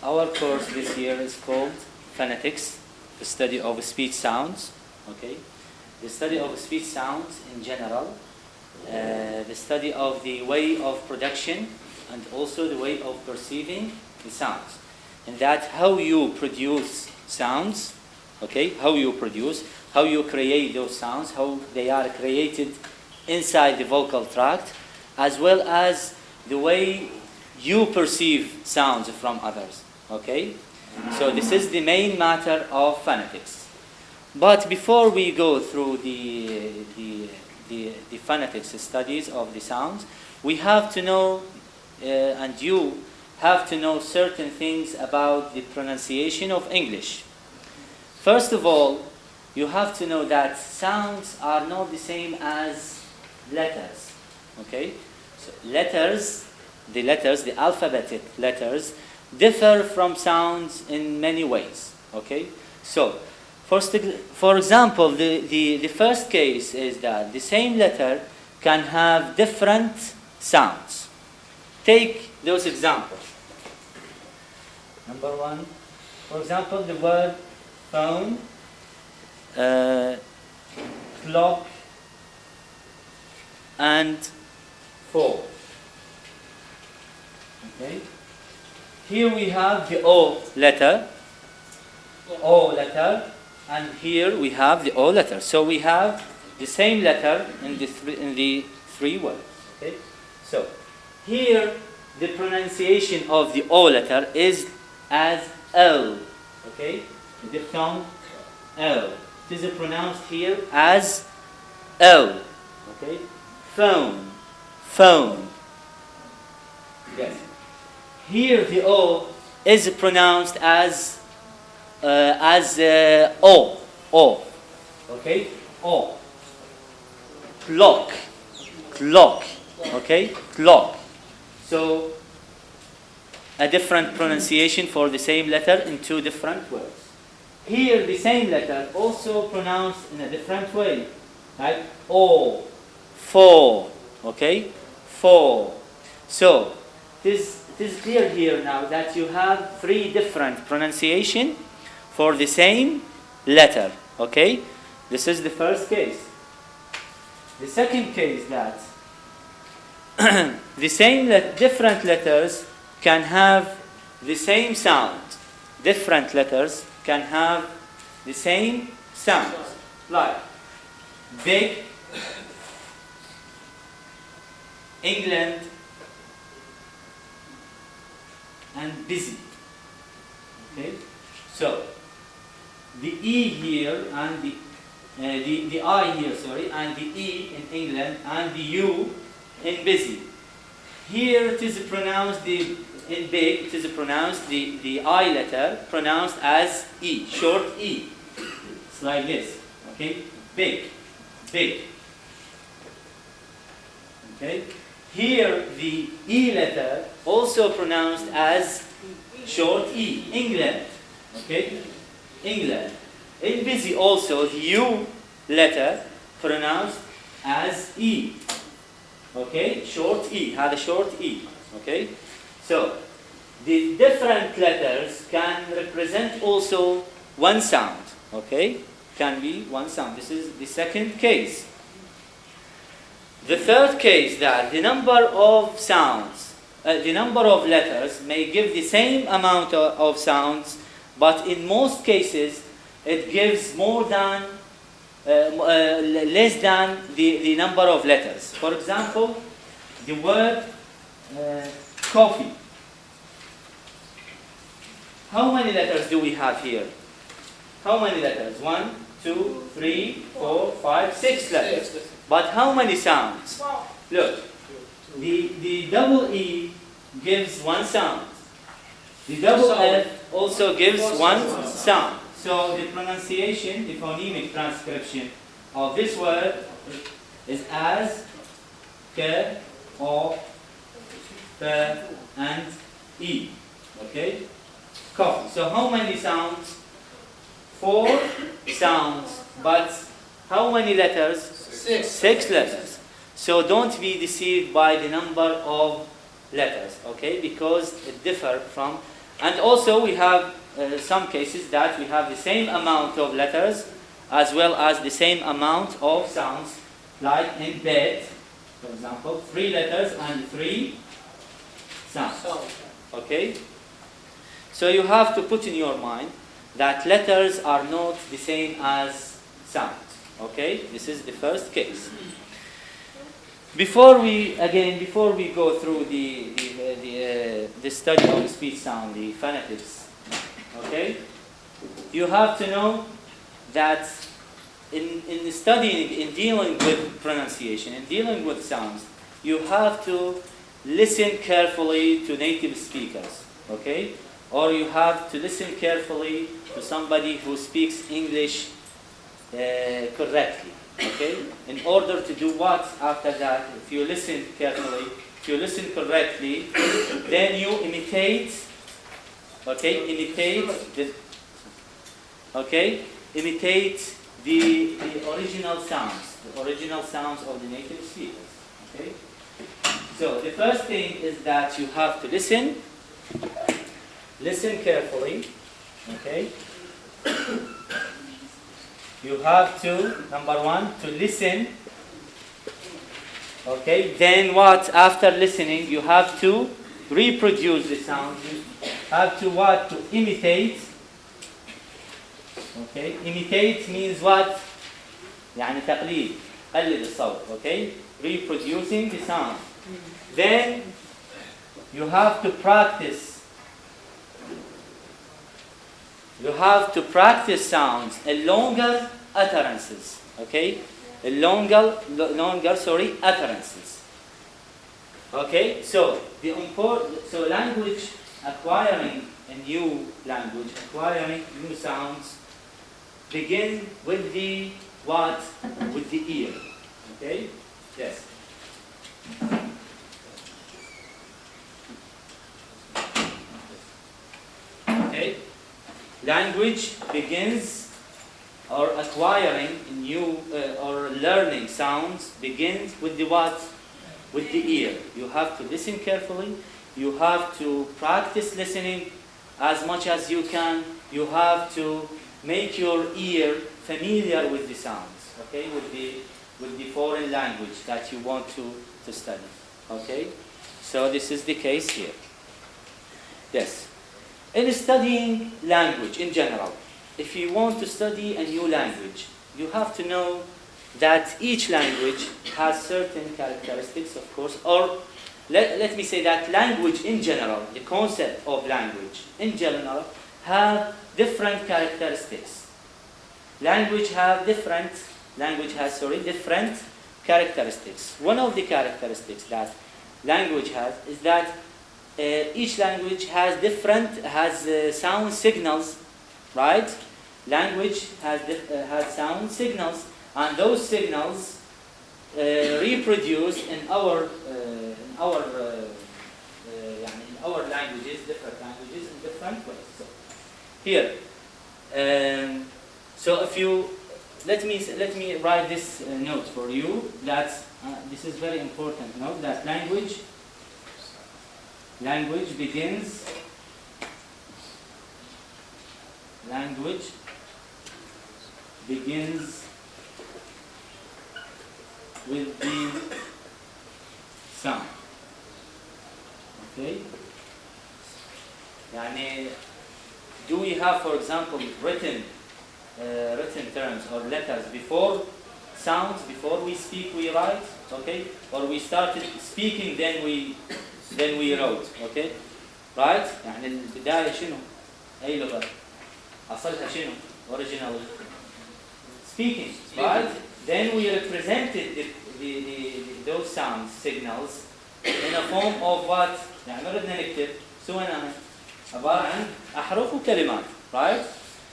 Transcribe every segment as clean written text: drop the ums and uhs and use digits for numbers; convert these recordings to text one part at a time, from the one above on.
Our course this year is called Phonetics, the study of speech sounds. Okay, the study of speech sounds in general, the study of the way of production and also the way of perceiving the sounds. And that how you produce sounds, okay, how you create those sounds, how they are created inside the vocal tract, as well as the way you perceive sounds from others. Okay, so this is the main matter of phonetics. But before we go through the phonetics studies of the sounds, we have to know, and you have to know certain things about the pronunciation of English. First of all, you have to know that sounds are not the same as letters. Okay, so the alphabetic letters differ from sounds in many ways. Okay, so for example, the first case is that the same letter can have different sounds. Take those examples. Number one, for example, the word phone, clock, and phone. Okay. Here we have the O letter, and here we have the O letter. So we have the same letter in the three words. Okay. So here the pronunciation of the O letter is as L. Okay. The diphthong L. It is pronounced here as L. Okay. Phone. Yes. Here the O is pronounced as O. Okay. O. Clock. Okay. Clock. So a different pronunciation for the same letter in two different words. Here the same letter also pronounced in a different way, like O. Four. Okay. Four. So it is clear here now that you have three different pronunciation for the same letter. Okay, this is the first case. The second case that the same different letters can have the same sound. Different letters can have the same sound, like big, England, and busy. Okay, so the E here and the I here, and the E in England and the U in busy. Here it is pronounced in big. It is pronounced the I letter pronounced as E, short E. It's like this. Okay, big. Okay. Here the E letter also pronounced as short E, England. Okay, England. In busy also the U letter pronounced as E. Okay, short E, had a short E. Okay, so the different letters can represent also one sound. Okay, can be one sound. This is the second case. The third case, that the number of sounds, the number of letters may give the same amount of sounds, but in most cases it gives more than, less than the number of letters. For example, the word coffee. How many letters do we have here? How many letters? 1, 2, 3, 4, 5, 6 letters. But how many sounds? Look, the double E gives one sound. The double F also gives one sound. So the pronunciation, the phonemic transcription of this word is as, K, O, P, and E. Okay? Coffee. So how many sounds? 4 sounds. But how many letters? 6 letters. So don't be deceived by the number of letters, okay? Because it differs from And also we have some cases that we have the same amount of letters as well as the same amount of sounds, like in bed, for example, 3 letters and 3 sounds. Okay? So you have to put in your mind that letters are not the same as sounds. Okay? This is the first case. Before we go through the study of speech sound, the phonetics, okay, you have to know that in studying, in dealing with pronunciation, in dealing with sounds, you have to listen carefully to native speakers, okay, or you have to listen carefully to somebody who speaks English correctly. Okay? In order to do what after that? If you listen carefully, if you listen correctly, then you imitate, okay, imitate the original sounds of the native speakers. Okay? So the first thing is that you have to listen carefully, okay? You have to, number 1, to listen. Okay, then what? After listening, you have to reproduce the sound. You have to what? To imitate. Okay, imitate means what? يعني تقليد. قلد الصوت. Okay, reproducing the sound. Then you have to practice. You have to practice sounds in longer utterances, okay? Longer utterances. Okay, so language, acquiring a new language, acquiring new sounds, begin with the what? With the ear. Okay? Yes. Okay? Language begins, or acquiring new or learning sounds begins with the what? With the ear. You have to listen carefully. You have to practice listening as much as you can. You have to make your ear familiar with the sounds, okay? With the foreign language that you want to study. Okay? So this is the case here. Yes. In studying language in general, if you want to study a new language, you have to know that each language has certain characteristics, of course, or let me say that language in general, the concept of language in general, have different characteristics. Language has different characteristics. One of the characteristics that language has is that each language has sound signals, right? Language has sound signals, and those signals reproduced in our languages, different languages, in different ways. So here, so if you let me write this note for you. That this is very important. Note that language begins with the sound. Okay? يعني, do we have, for example, written terms or letters before sounds? Before we speak, we write, okay? Or we started speaking, then we wrote, okay? Right? يعني البداية شنو؟ أي لغة؟ أصلها شنو؟ Original speaking, right? Then we represented those sound signals in a form of what? يعني ما بدنا نكتب، شو أنا؟ عبارة عن أحرف وكلمات, right?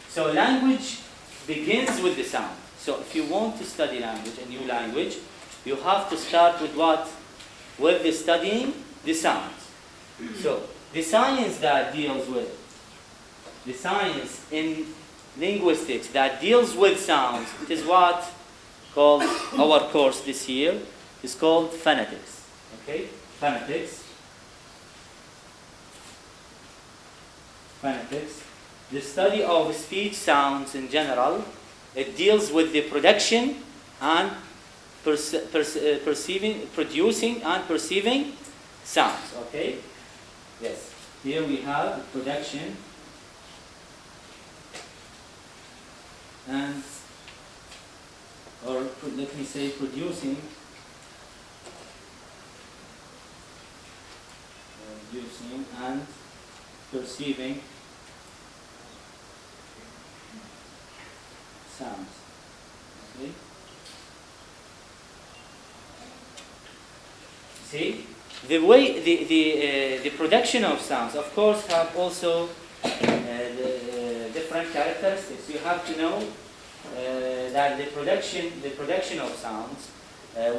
So language begins with the sound. So if you want to study language, a new language, you have to start with what? With the studying the sounds. So the science that deals with, the science in linguistics that deals with sounds, it is what called, our course this year is called phonetics. Okay? Phonetics. phonetics. The study of speech sounds in general. It deals with the production and producing and perceiving sounds. Okay? Yes. Here we have the production and, or let me say, producing and perceiving sounds. Okay. See, the way the production of sounds, of course, have also the different characteristics. You have to know that the production of sounds,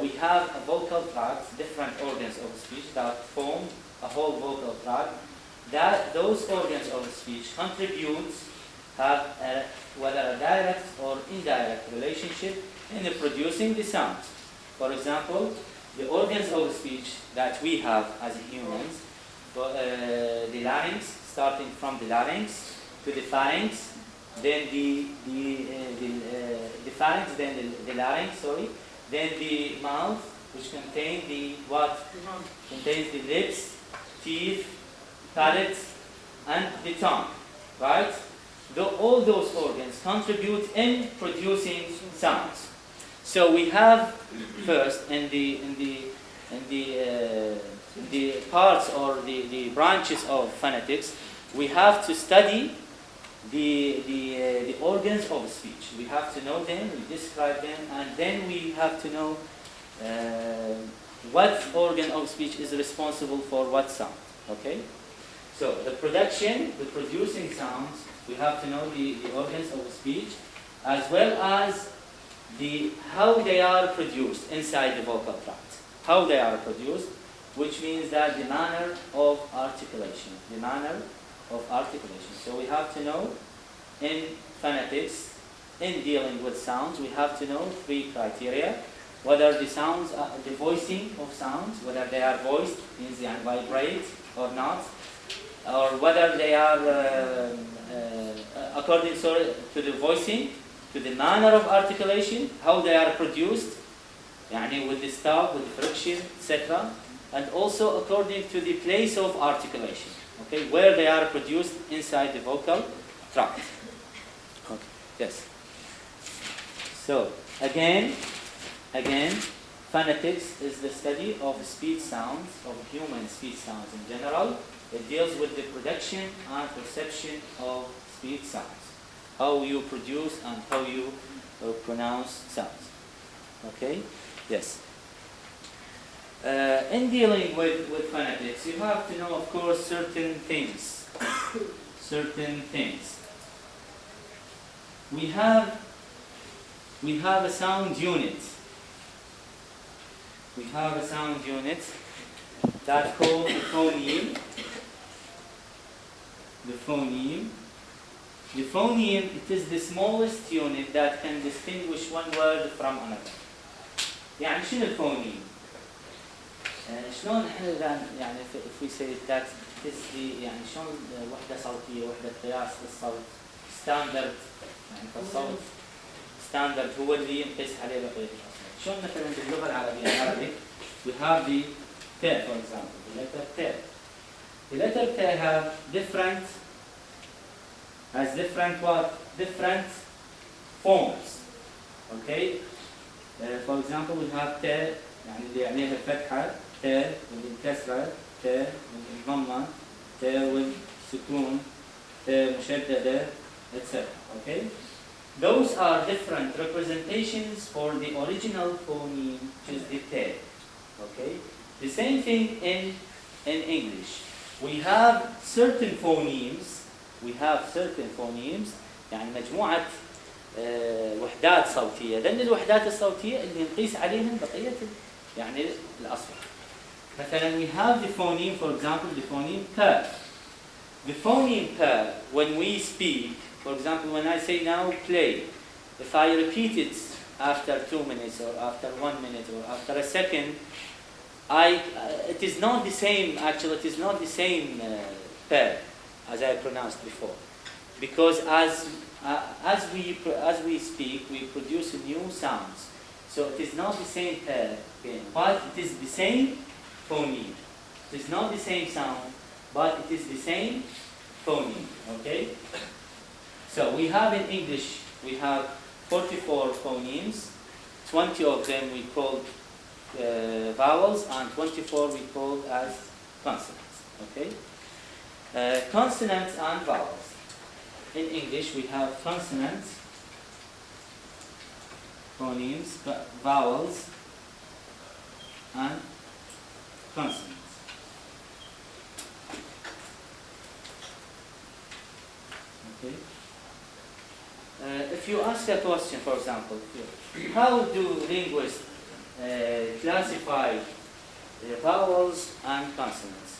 we have a vocal tract, different organs of speech that form a whole vocal tract. That those organs of speech contribute, have whether a direct or indirect relationship in producing the sound. For example, the organs of speech that we have as humans, the larynx, starting from the larynx to the pharynx, then the pharynx, then the larynx, sorry, then the mouth, which contains the what? Contains the lips, teeth, palate, and the tongue, right? All those organs contribute in producing sounds. So we have first in the parts or the branches of phonetics, we have to study the organs of speech. We have to know them, we describe them, and then we have to know what organ of speech is responsible for what sound. Okay? So the producing sounds, we have to know the organs of speech, as well as how they are produced inside the vocal tract. How they are produced, which means that the manner of articulation. The manner of articulation. So we have to know in phonetics, in dealing with sounds, we have to know 3 criteria. Whether the sounds, the voicing of sounds, whether they are voiced, means they vibrate or not, or whether they are according to the voicing, to the manner of articulation, how they are produced, يعني with the stop, with the friction, etc. And also according to the place of articulation, okay, where they are produced inside the vocal tract. Okay. Yes. So again, phonetics is the study of speech sounds, of human speech sounds in general. It deals with the production and perception of speech sounds, how you produce and how you pronounce sounds. Okay? Yes. In dealing with phonetics, you have to know, of course, certain things. Certain things. We have a sound unit. We have a sound unit that's called the phoneme. The phoneme. The phoneme, it is the smallest unit that can distinguish one word from another. يعني شنو الفونيم؟ شلون احنا يعني if we say that it is the يعني شلون وحدة صوتية وحدة قياس للصوت ستاندرد يعني فالصوت ستاندرد هو اللي ينقيس عليه بقية الأصوات. شلون مثلا باللغة العربية العربي we have the ت for example the letter ت. The letter ت have different different forms. Okay. For example, we have ت يعني اللي عليها الفتحة ت والكسرة ت والضمة ت والسكون ت مشددة etc. Okay. Those are different representations for the original phoneme, which is the ت. Okay. The same thing in English. We have certain phonemes. يعني مجموعة وحدات صوتية. لأن الوحدات الصوتية اللي نقيس عليهم بقية يعني الأصوات. مثلا we have the phoneme, for example, the phoneme п. The phoneme п, when we speak, for example, when I say now play, if I repeat it after 2 minutes or after 1 minute or after a second, it is not the same. Actually, it is not the same п. as I pronounced before, because as we speak, we produce new sounds. So it is not the same pair, but it is the same phoneme. It is not the same sound, but it is the same phoneme. Okay. So we have in English, we have 44 phonemes. 20 of them we call vowels, and 24 we call as consonants. Okay. Consonants and vowels. In English, we have consonants, phonemes, vowels, and consonants. Okay. If you ask a question, for example, how do linguists classify vowels and consonants?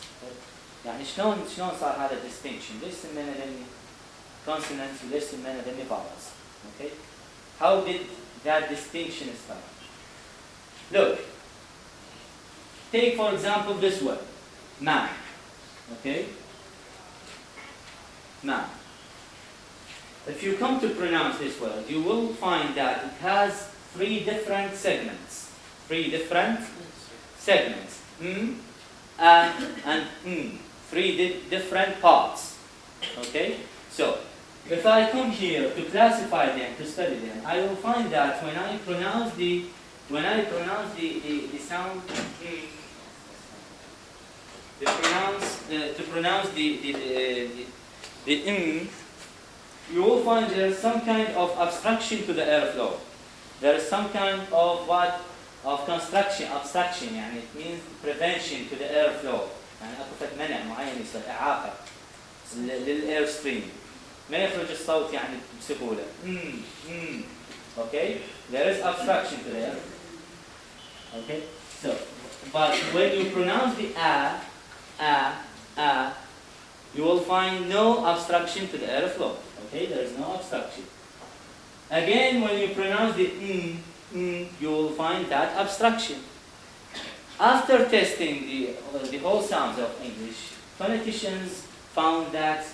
يعني شلون صار هذا distinction؟ ليش سمينا ذني consonants وليش سمينا ذني vowels؟ Okay. How did that distinction start? Look. Take for example this word, man. Okay. Man. If you come to pronounce this word, you will find that it has three different segments. Three different segments. And three different parts. Okay? So, if I come here to classify them, to study them, I will find that when I pronounce the sound, to pronounce the you will find there is some kind of obstruction to the airflow. There is some kind of what? Of construction, obstruction, يعني it means prevention to the airflow. يعني أكو فد منع معين يصير إعاقة للair stream. ما يخرج الصوت يعني بسهولة. Okay? There is obstruction to the air. Okay? So, but when you pronounce the you will find no obstruction to the airflow. Okay, there is no obstruction. Again, when you pronounce the you will find that obstruction. After testing the whole sounds of English, phoneticians found that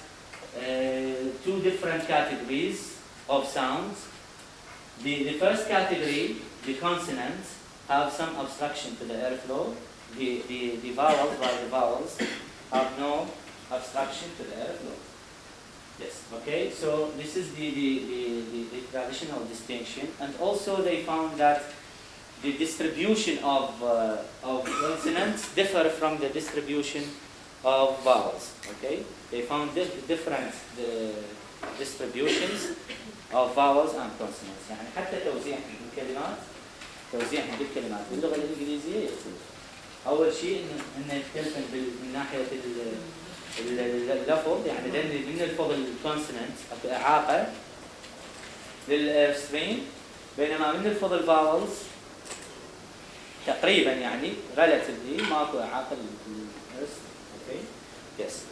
two different categories of sounds. The first category, the consonants, have some obstruction to the airflow. The vowels, while the vowels have no obstruction to the airflow. Yes. Okay. So this is the traditional distinction, and also they found that the distribution of consonants differ from the distribution of vowels. Okay. They found different distributions of vowels and consonants. يعني حتى توزيعهم بالكلمات باللغة الإنجليزية يختلف. أول شيء إن يختلف من ناحية اللفظ، يعني من الفظ الكونسونانت إعاقة للستريم، بينما من الفظ الفاولز تقريبا يعني relatively ماكو إعاقة للإرث. Okay. Yes.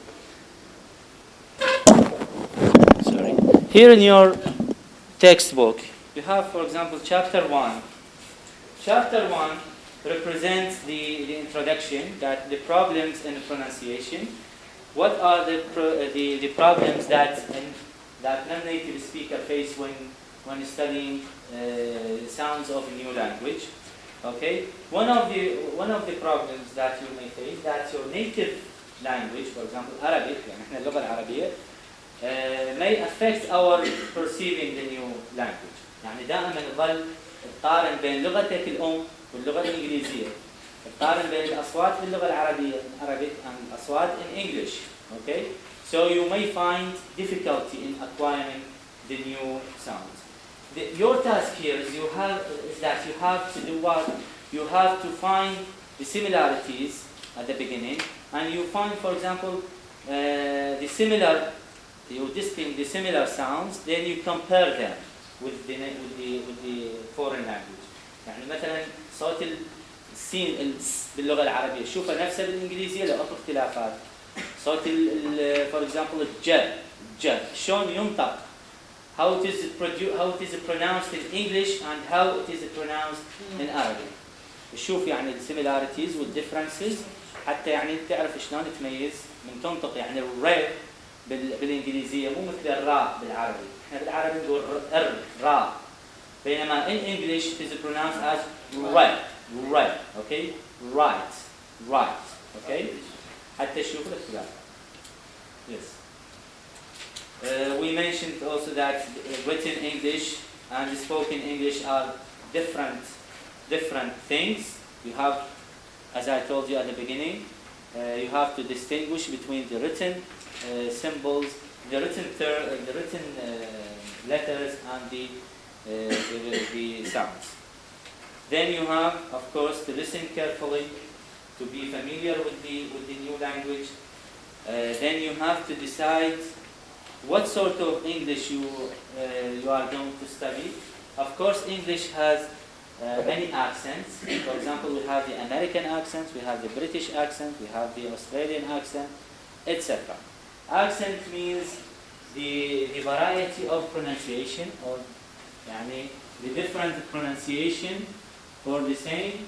Sorry. Here in your textbook, you have, for example, Chapter 1. Chapter 1 represents the introduction, that the problems in pronunciation. What are the problems that non-native speaker face when studying sounds of a new language? Okay, one of the problems that you may face, that your native language, for example Arabic, يعني احنا اللغة العربية, may affect our perceiving the new language. يعني دائما نظل تقارن بين لغتك الأم واللغة الإنجليزية، تقارن بين الأصوات باللغة العربية Arabic and الأصوات in English. Okay, so you may find difficulty in acquiring the new sounds. Your task here is that you have to do what? You have to find the similarities at the beginning, and you find, for example, the similar sounds. Then you compare them with the foreign language. يعني مثلا صوت السين باللغة العربية شوفه نفسه بالإنجليزية لو أكو اختلافات. صوت for example الج شلون ينطق. How it is pronounced in English and how it is pronounced in Arabic. شوف يعني similarities with differences حتى يعني تعرف شلون تميز من تنطق يعني الر بالانجليزيه مو مثل الراء بالعربي. احنا بالعربي نقول راء، بينما in English it is pronounced as right. Okay, right. Okay, حتى تشوف الاختلاف. Yes. We mentioned also that written English and spoken English are different things. You have, as I told you at the beginning, you have to distinguish between the written symbols, the written letters, and the sounds. Then you have, of course, to listen carefully, to be familiar with the new language. Then you have to decide what sort of English you are going to study. Of course, English has many accents. For example, we have the American accent, we have the British accent, we have the Australian accent, etc. Accent means the variety of pronunciation, or يعني the different pronunciation for the same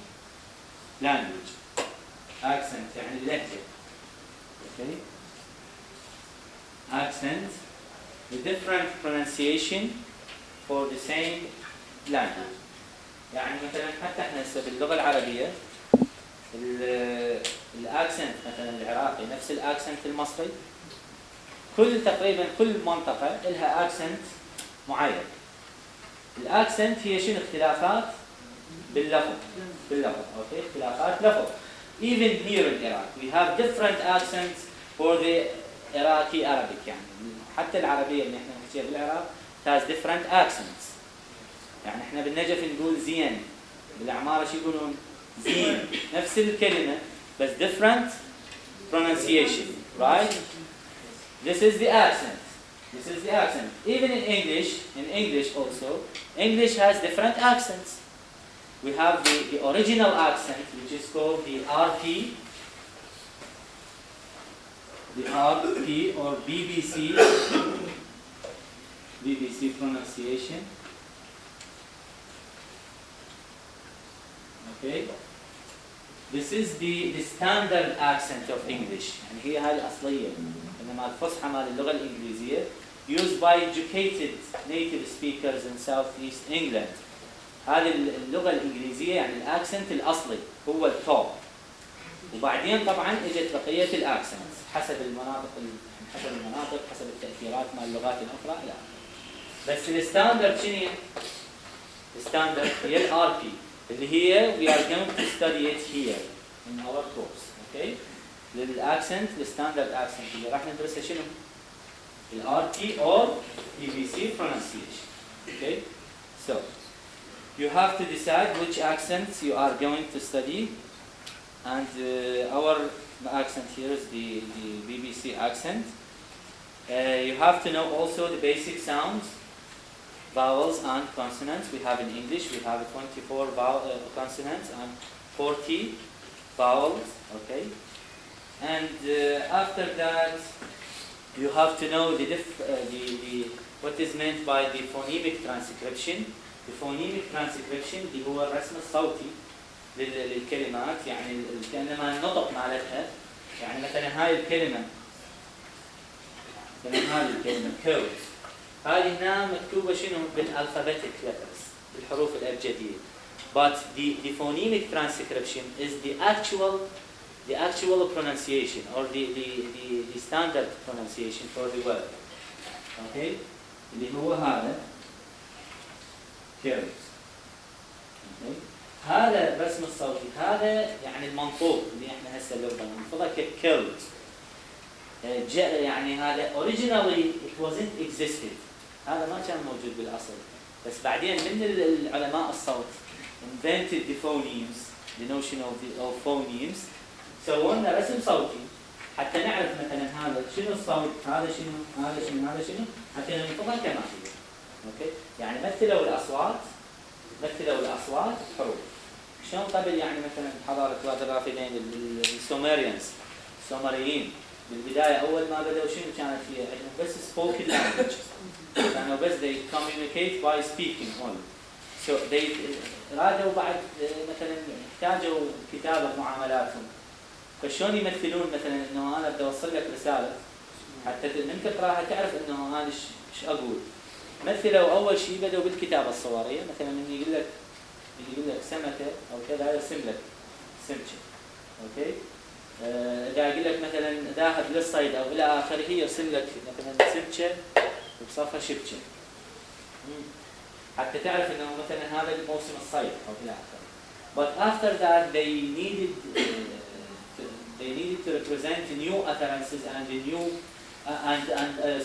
language. Accent يعني اللهجة. Okay. Accent, the different pronunciation for the same language. يعني مثلا حتى احنا هسه باللغة العربية الاكسنت مثلا العراقي نفس الاكسنت المصري، تقريبا كل منطقة لها اكسنت معين. الاكسنت هي شنو؟ اختلافات باللفظ. اوكي، اختلافات لفظ. Even here in Iraq we have different accents for the Iraqi Arabic. يعني حتى العربية اللي احنا نحكيها بالعراق has different accents. يعني احنا بالنجف نقول زين، بالعمارة شو يقولون؟ زين، نفس الكلمة بس different pronunciation, right? This is the accent. Even in English also, English has different accents. We have the original accent, which is called the RP or BBC pronunciation. Okay, this is the standard accent of English. يعني هي هاي الأصلية. إنما الفصحى مال اللغة الإنجليزية used by educated native speakers in Southeast England. هذه اللغة الإنجليزية يعني الأكسنت الأصلي هو التوب. وبعدين طبعاً إجت بقية الأكسنت حسب المناطق حسب التأثيرات مال اللغات الأخرى إلى آخره. بس الستاندرد شنو؟ الستاندرد هي الار بي اللي هي we are going to study it here in our course. Okay. للأكسنت الستاندرد أكسنت اللي راح ندرسها شنو؟ الار بي or BBC pronunciation. Okay. So you have to decide which accents you are going to study, and our accent here is the BBC accent. You have to know also the basic sounds, vowels and consonants. We have in English, we have 24 consonants and 40 vowels, okay? And after that, you have to know what is meant by the phonemic transcription. The phonemic transcription اللي هو الرسم الصوتي للكلمات، يعني كأنما النطق مالتها. يعني مثلا هاي الكلمة كود، هذه هنا مكتوبة شنو؟ بالالفابيتيك letters، بالحروف الأبجدية. But the phonemic transcription is the actual pronunciation or the standard pronunciation for the word. Okay? اللي هو هذا كود. Okay? هذا الرسم الصوتي، هذا يعني المنطوق اللي احنا هسه اللغة بننطقها ككود. يعني هذا originally it wasn't existed. هذا ما كان موجود بالأصل، بس بعدين من العلماء الصوت invented the phonemes, the notion of phonemes. سووا لنا رسم صوتي حتى نعرف مثلا هذا شنو الصوت، هذا شنو، حتى ننطقها كما هي. اوكي؟ يعني مثلوا الأصوات حروف. شلون قبل يعني مثلا حضارة وادي الرافدين السومريين بالبداية أول ما بدأوا شنو كانت فيها؟ عندهم بس spoken language. كانوا بس they communicate by speaking only. So they رادوا بعد مثلا احتاجوا كتابة معاملاتهم. فشلون يمثلون مثلا إنه أنا بدي أوصل لك رسالة حتى من تقراها تعرف انه انا ايش اقول. مثلوا اول شيء بدأوا بالكتابه الصوريه، مثلا من يقول لك سمكه او كذا هذا يرسم لك سمكه. اوكي؟ اذا يقول لك مثلا ذاهب للصيد او الى اخره يرسم لك مثلا سمكه وبصفها شبكه. حتى تعرف انه مثلا هذا موسم الصيد او الى اخره. But after that they needed to represent new utterances and new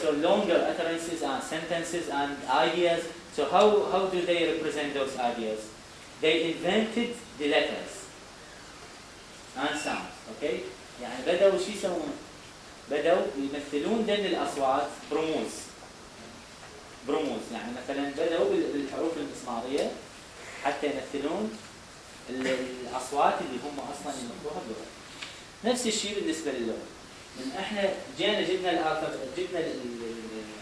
so longer utterances and sentences and ideas. So how do they represent those ideas? They invented the letters and sounds. Okay? يعني بدأوا شو يسوون؟ بدأوا يمثلون ذن الأصوات برموز. يعني مثلا بدأوا بالحروف المسمارية حتى يمثلون الأصوات اللي هم أصلا يمثلوها باللغة. نفس الشيء بالنسبة للغة. من احنا جبنا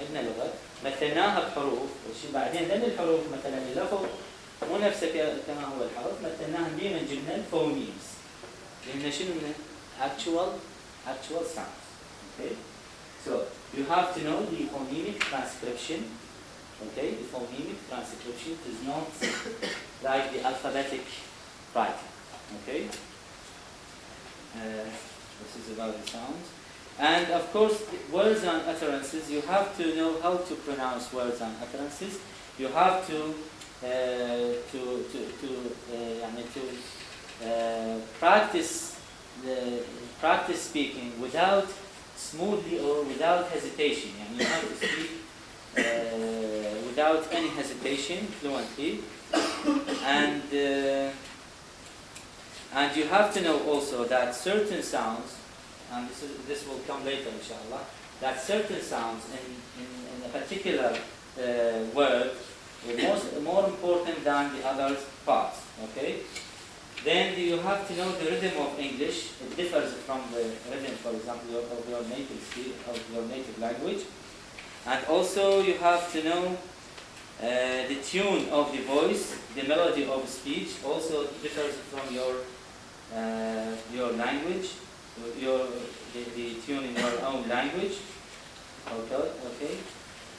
عندنا لغة مثلناها بحروف، والشيء بعدين ذن الحروف مثلا اللفظ مو نفسه كما هو الحرف، مثلناها ديما جبنا الفونيمز. لأن شنو من actual sounds. Okay? So you have to know the phonemic transcription. Okay? The phonemic transcription is not like the alphabetic writing. Okay? This is about the sounds. And of course, words and utterances, you have to know how to pronounce words and utterances. You have to practice speaking without smoothly or without hesitation. يعني you have to speak without any hesitation, fluently. And you have to know also that certain sounds, and this will come later inshallah, that certain sounds in a particular word are more important than the other parts. Okay? Then you have to know the rhythm of English. It differs from the rhythm, for example, of your native language. And also you have to know the tune of the voice, the melody of speech also differs from your language, the tune in your own language. Okay.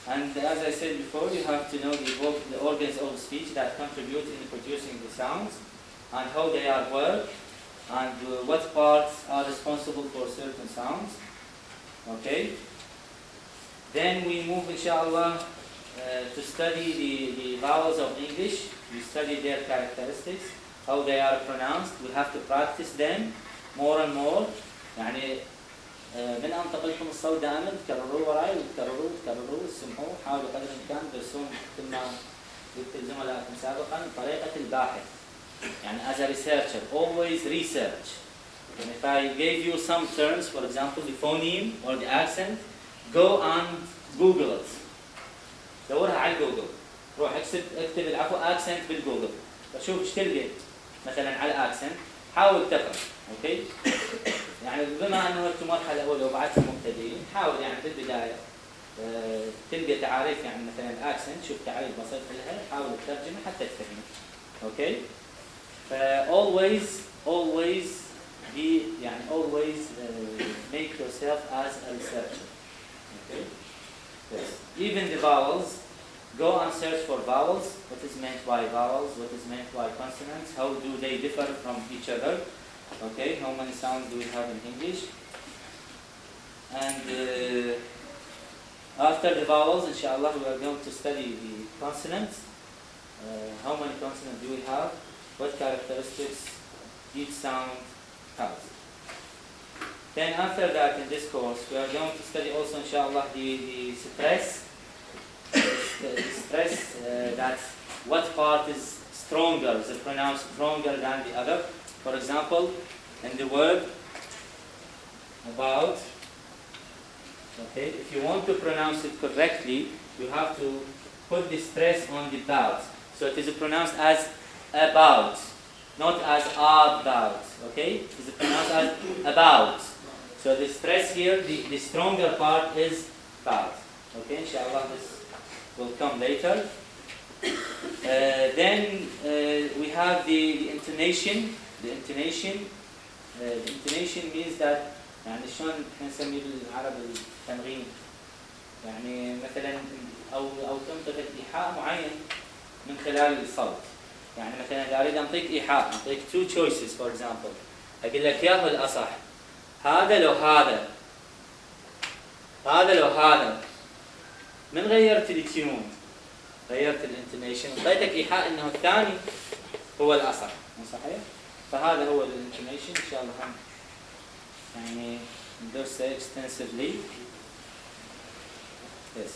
And as I said before, you have to know the organs of speech that contribute in producing the sounds, and how they are worked, and what parts are responsible for certain sounds. Okay. Then we move, inshallah, to study the vowels of English. We study their characteristics, how they are pronounced. We have to practice them more and more. يعني من أنطق لكم الصوت دائما تكرروا وراي وتكرروا اسمعوا، حاولوا قدر الإمكان تدرسون مثل ما قلت لزملائكم سابقا طريقة الباحث. يعني as a researcher, always research. And if I gave you some terms, for example, the phoneme or the accent, go and Google it. دورها على جوجل. روح اكتب العفو accent بالجوجل. فشوف ايش تلقى مثلا على accent. حاول تقرأ. اوكي؟ يعني بما انه انتم مرحله اولى وبعدكم مبتدئين، حاول يعني بالبدايه تلقى تعاريف، يعني مثلا الاكسنت، شوف تعريف بسيط لها، حاول تترجمه حتى تفهم. اوكي؟ always be يعني always make yourself as a researcher. Okay? Yes. Even the vowels, go and search for vowels. What is meant by vowels? What is meant by consonants? How do they differ from each other? Okay, how many sounds do we have in English? And after the vowels, inshallah, we are going to study the consonants. How many consonants do we have? What characteristics each sound has? Then after that, in this course, we are going to study also, inshallah, the stress. That what part is stronger, is pronounced stronger than the other. For example, in the word about, okay, if you want to pronounce it correctly, you have to put the stress on the bout. So it is pronounced as about, not as about, okay? It is pronounced as about. So the stress here, the stronger part is about. Okay, inshallah, this will come later. Then we have the intonation. The intonation means that يعني شلون احنا نسميه بالعربي التنغيم، يعني مثلا او تنطق ايحاء معين من خلال الصوت. يعني مثلا اذا اريد انطيك ايحاء، انطيك two choices for example، اقول لك ياهو الاصح هذا لو هذا، هذا لو هذا، من غيرت التيون، غيرت الانتونيشن، اعطيتك ايحاء انه الثاني هو الاصح، مو صحيح؟ فهذا هو الانتونيشن ان شاء الله هم يعني ندرسه extensively. Yes.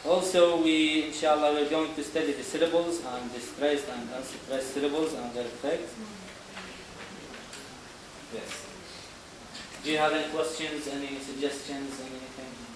Also we inshallah we're going to study the syllables and the stressed and unstressed syllables and their effects. Yes. Do you have any questions, any suggestions, anything?